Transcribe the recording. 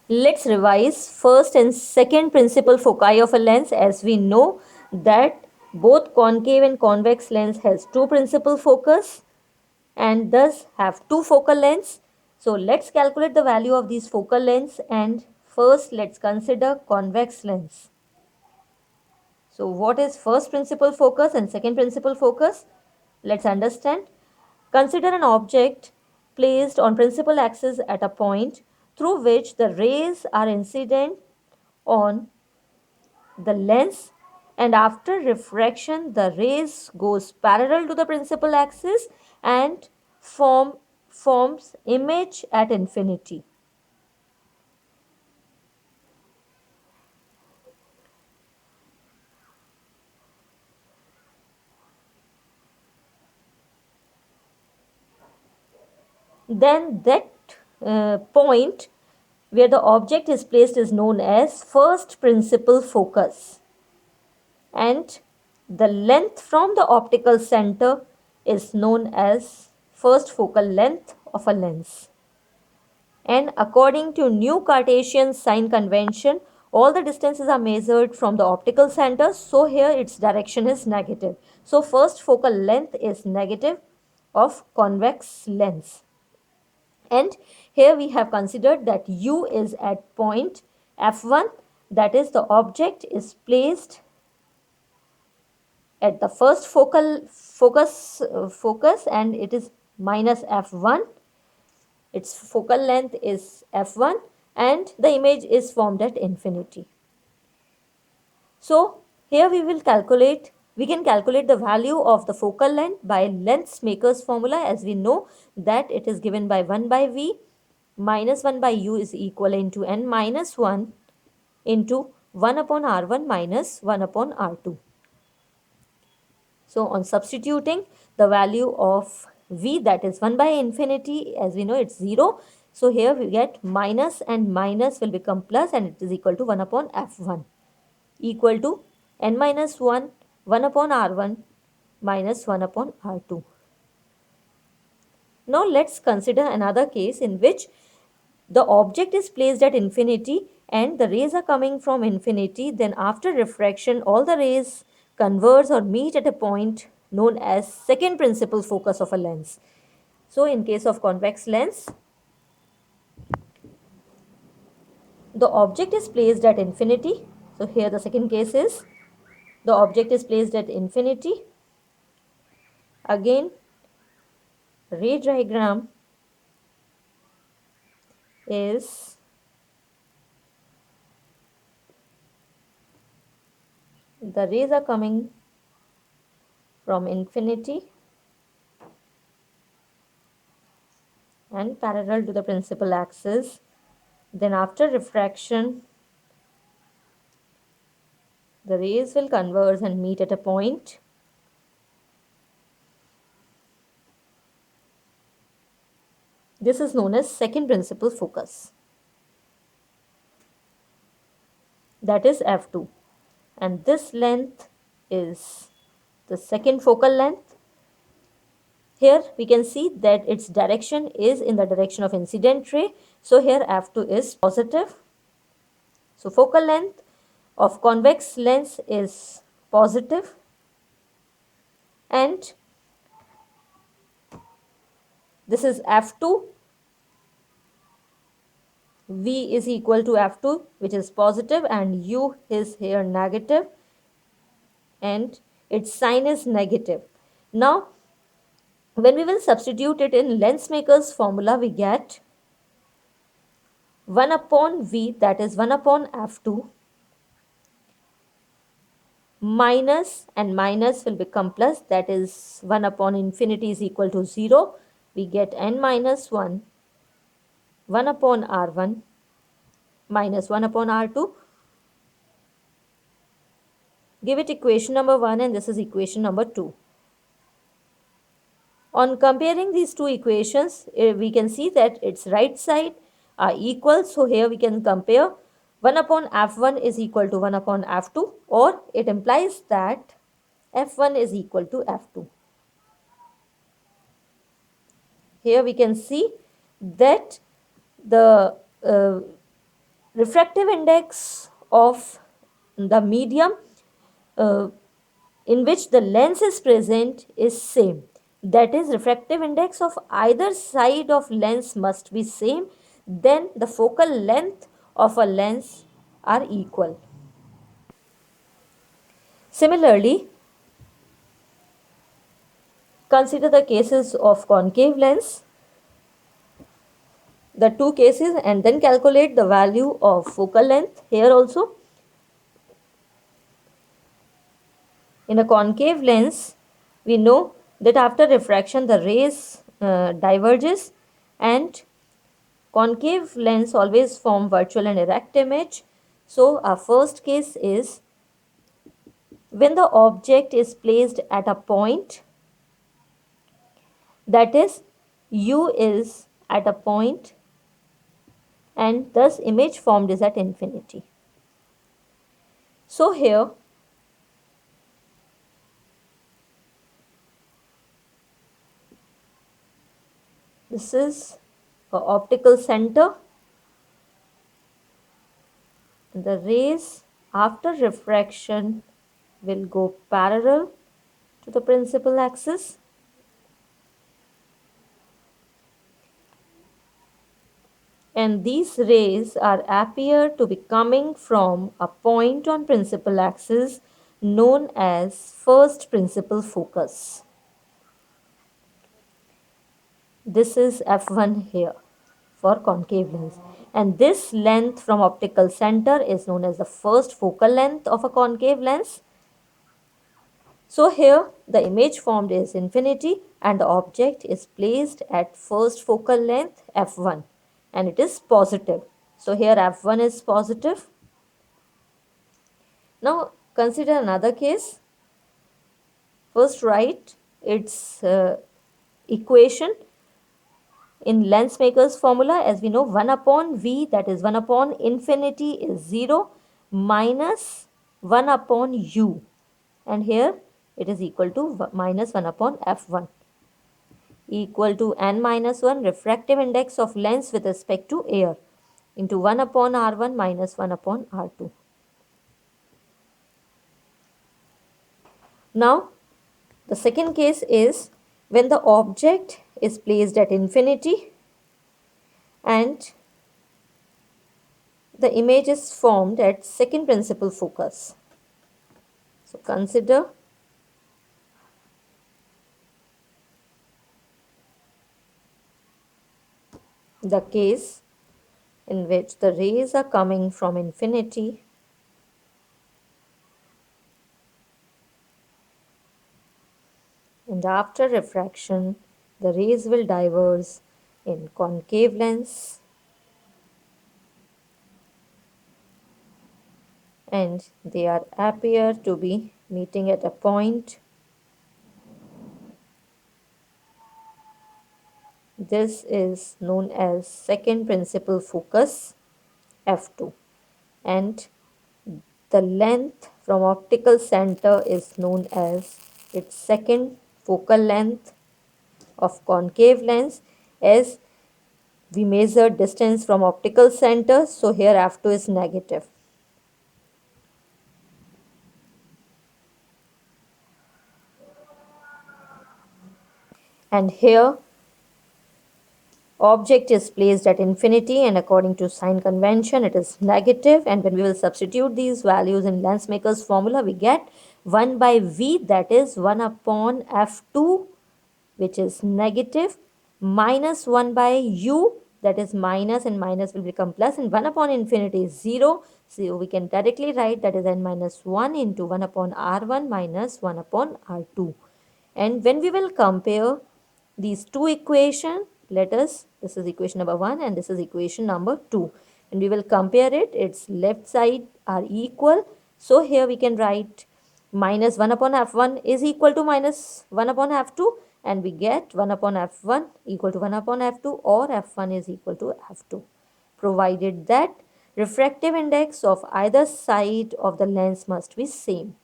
Let's revise first and second principal foci of a lens, as we know that both concave and convex lens has two principal focus and thus have two focal lengths. So let's calculate the value of these focal lengths, and first let's consider convex lens. So what is first principal focus and second principal focus? Let's understand. Consider an object placed on principal axis at a point through which the rays are incident on the lens, and after refraction the rays goes parallel to the principal axis and forms image at infinity. Then that point where the object is placed is known as first principal focus, and the length from the optical center is known as first focal length of a lens. And according to new Cartesian sign convention, all the distances are measured from the optical center, so here its direction is negative. So first focal length is negative of convex lens. And here we have considered that u is at point f1, that is the object is placed at the first focus and it is minus f1. Its focal length is f1 and the image is formed at infinity. So here we can calculate the value of the focal length by length maker's formula, as we know that it is given by 1 by v minus 1 by u is equal into n minus 1 into 1 upon r1 minus 1 upon r2. So on substituting the value of v, that is 1 by infinity, as we know it's 0. So here we get minus and minus will become plus and it is equal to 1 upon f1 equal to n minus 1, 1 upon r1 minus 1 upon r2. Now let's consider another case in which the object is placed at infinity and the rays are coming from infinity. Then after refraction all the rays converge or meet at a point known as second principal focus of a lens. So in case of convex lens, the object is placed at infinity. So here the second case is the object is placed at infinity. Again, ray diagram is the rays are coming from infinity and parallel to the principal axis. Then after refraction, the rays will converge and meet at a point. This is known as second principal focus. That is f2. And this length is the second focal length. Here we can see that its direction is in the direction of incident ray. So here f2 is positive. So focal length of convex lens is positive, and this is f2. V is equal to f2, which is positive, and u is here negative, and its sign is negative. Now when we will substitute it in lens maker's formula, we get 1 upon v, that is 1 upon f2, minus and minus will become plus, that is 1 upon infinity is equal to 0. We get n minus 1, 1 upon r1 minus 1 upon r2. Give it equation number 1 and this is equation number 2. On comparing these two equations, we can see that its right side are equal. So here we can compare 1 upon f1 is equal to 1 upon f2, or it implies that f1 is equal to f2. Here we can see that the refractive index of the medium uh, in which the lens is present is same. That is, refractive index of either side of lens must be same, then the focal length of a lens are equal. Similarly, consider the cases of concave lens, the two cases, and then calculate the value of focal length. Here also, in a concave lens, we know that after refraction the rays diverges, and concave lens always form virtual and erect image. So our first case is when the object is placed at a point, that is u is at a point, and thus image formed is at infinity. So here this is a optical center. The rays after refraction will go parallel to the principal axis, and these rays are appear to be coming from a point on principal axis known as first principal focus. This is f1 here for concave lens, and this length from optical center is known as the first focal length of a concave lens. So here the image formed is infinity and the object is placed at first focal length f1 and it is positive. So here f1 is positive. Now consider another case. First write its equation in lens maker's formula. As we know, 1 upon v, that is 1 upon infinity, is 0 minus 1 upon u, and here it is equal to minus 1 upon f1, equal to n minus 1 refractive index of lens with respect to air into 1 upon r1 minus 1 upon r2. Now the second case is when the object is placed at infinity and the image is formed at second principal focus. So consider the case in which the rays are coming from infinity and after refraction the rays will diverge in concave lens and they are appear to be meeting at a point. This is known as second principal focus f2, and the length from optical center is known as its second focal length of concave lens, as we measure distance from optical center, so here f2 is negative. And here object is placed at infinity and according to sign convention it is negative, and when we will substitute these values in lens maker's formula we get 1 by v, that is 1 upon f2, which is negative, minus 1 by u, that is minus, and minus will become plus, and 1 upon infinity is 0. So we can directly write that is n minus 1 into 1 upon r1 minus 1 upon r2. And when we will compare these two equations, let us, this is equation number 1 and this is equation number 2, and we will compare it, its left side are equal. So here we can write minus 1 upon f1 is equal to minus 1 upon f2, and we get 1 upon f1 equal to 1 upon f2, or f1 is equal to f2, provided that refractive index of either side of the lens must be same.